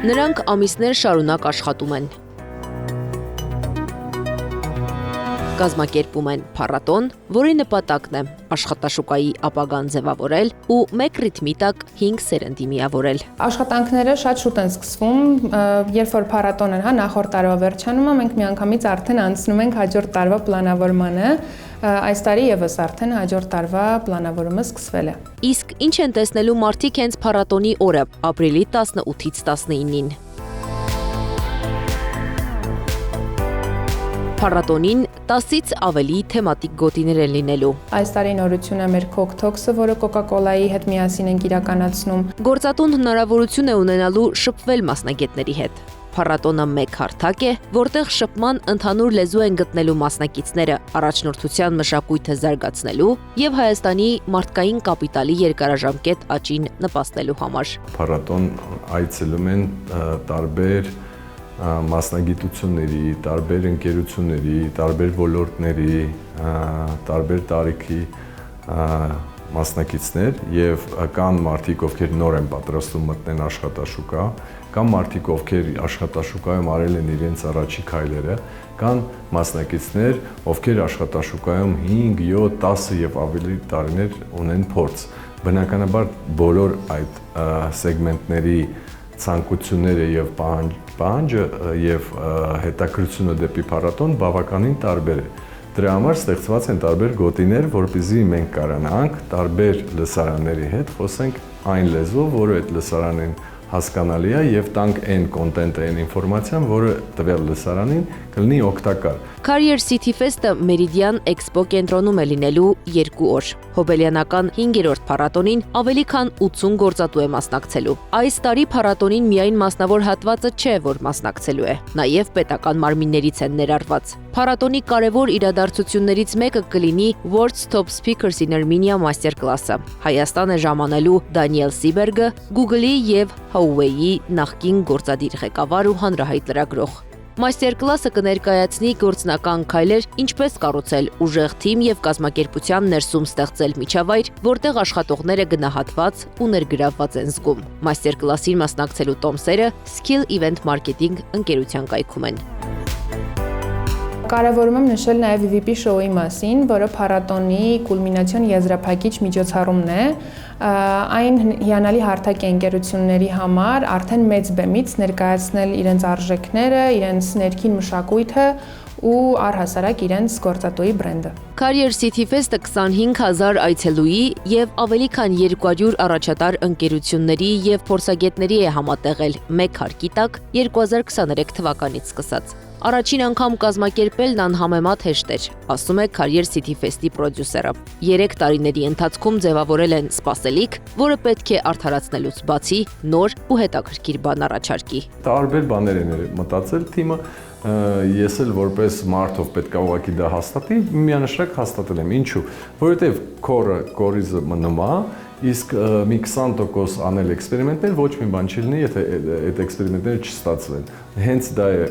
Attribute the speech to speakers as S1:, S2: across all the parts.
S1: Նրանք ամիսներ շարունակ աշխատում են։ Կազմակերպում են փառատոն, որի նպատակն է աշխատաշուկայի ապագան ձևավորել ու մեկ ռիթմի տակ 5 սերնդի միավորել։
S2: Աշխատանքները շատ շուտ են սկսվում, երբ որ փառատոնը նախորդ տարվա վերջանում է, մենք միանգամից արդեն անցնում ենք հաջորդ տարվա պլանավորմանը։ Այս տարի եւս արդեն հաջորդ տարվա պլանավորումը սկսվել է։
S1: Իսկ ինչ են տեսնելու մարդիկ հենց փառատոնի օրը, ապրիլի 18-ից 19-ին։ Փառատոնին 10-ից ավելի թեմատիկ գոտիներ են լինելու։
S2: Այս տարի նորություն է մեր Coke-Talks-ը, որը Coca-Cola-ի հետ միասին ենք իրականացնում։
S1: Գործատուն հնարավորություն է ունենալու շփվել մասնագետների հետ։ Փառատոնը մեկ հարթակ է, որտեղ շփման ընդհանուր լեզու են գտնելու մասնակիցները առաջնորդության մշակույթը զարգացնելու եւ Հայաստանի մարդկային կապիտալի երկարաժամկետ աճին նպաստելու համար։
S3: Փառատոն այցելում են տարբեր մասնագիտությունների, տարբեր ընկերությունների, տարբեր ոլորտների, տարբեր տարիքի մասնակիցներ եւ կան մարդիկ, ովքեր նոր են պատրաստվում մտնեն աշխատաշուկա, կան մարդիկ, ովքեր աշխատաշուկայում արել են իրենց առաջի քայլերը, կան մասնակիցներ, ովքեր աշխատաշուկայում 5, 7, 10 եւ ավելի տարիներ ունեն փորձ։ Բնականաբար բոլոր այդ սեգմենտների ցանկությունները եւ պահանջը եւ հետաքրությունը դեպի փառատոն բավականին տարբեր է։ Դրա համար ստեղծված են տարբեր գոտիներ, որպեսզի մենք կարողանանք տարբեր լսարանների հետ խոսենք այն լեզվով, որը այդ լսարանին հասկանալի է եւ տանք այն կոնտենտը, այն ինֆորմացիան, որը տվյալ լսարանին կլինի օգտակար։
S1: Career City Fest-ը Meridian Expo կենտրոնում է լինելու 2 օր։ Հոբելյանական 5-րդ փառատոնին ավելի քան 80 գործատու է մասնակցելու։ Այս տարի փառատոնին միայն մասնավոր հատվածը չէ, որ մասնակցելու է, նաև պետական մարմիններից են ներառված։ Փառատոնի կարևոր իրադարձություններից մեկը կլինի World's Top Speakers in Armenia մաստերկլասը։ Հայաստան է ժամանելու Դանիել Սիբերգը, Google-ի եւ Huawei-ի նախկին գործադիր ղեկավար ու հանրահայտ լրագրող։ Մաստերկլասը կներկայացնի գործնական քայլեր, ինչպես կառուցել ուժեղ թիմ եւ կազմակերպության ներսում ստեղծել միջավայր, որտեղ աշխատողները գնահատված ու ներգրավված են զգում։ Մաստերկլասին մասնակցելու տոմսերը Skill Event Marketing ընկերության կայքում են։
S2: Կարևորում եմ նշել նաև VVP շոուի մասին, որը փառատոնի կուլմինացիոն եզրափակիչ միջոցառումն է։ Այն հիանալի հարթակ է ընկերությունների համար արդեն մեծ բեմից ներկայացնել իրենց արժեքները, իրենց ներքին մշակույթը ու առհասարակ իրենց գործատուի բրենդը։
S1: Career City Fest-ը 25000 այցելուի եւ ավելի քան 200 առաջատար ընկերությունների եւ փորձագետների է համատեղել մեկ հարկի տակ 2023 թվականից սկսած։ Առաջին անգամ կազմակերպելն անհամեմատ հեշտ էր, ասում է Career City Fest-ի պրոդյուսերը։ 3 տարիների ընթացքում ձևավորել են սպասելիք, որը պետք է արդարացնելուց բացի նոր ու հետաքրքիր բան առաջարկի։
S3: Տարբեր բաներ են մտածել թիմը, ես էլ որպես մարդով պետք է ուղղակի դա հաստատի, միանշանակ հաստատել եմ։ Ինչու՞։ Որովհետև կորիզը մնում է, իսկ մի 20% անել էքսպերիմենտներ ոչ մի բան չի լինի, եթե այդ էքսպերիմենտները չստացվեն։ Հենց դա է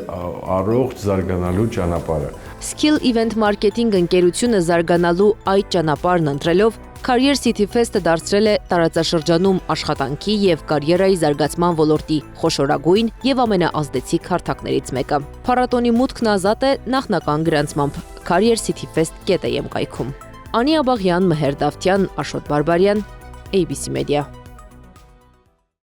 S3: առողջ զարգանալու ճանապարհը։
S1: Skill Event Marketing ընկերությունը զարգանալու այդ ճանապարհն ընտրելով Career City Fest-ը դարձրել է տարածաշրջանում աշխատանքի եւ կարիերայի զարգացման ոլորտի խոշորագույն եւ ամենաազդեցիկ հարթակներից մեկը։ Փառատոնի մուտքն ազատ է նախնական գրանցմամբ careercityfest.am կայքում։ Անի Աբաղյան, Մհեր Դավթյան, Աշոտ Բարբարյան, ABC Media։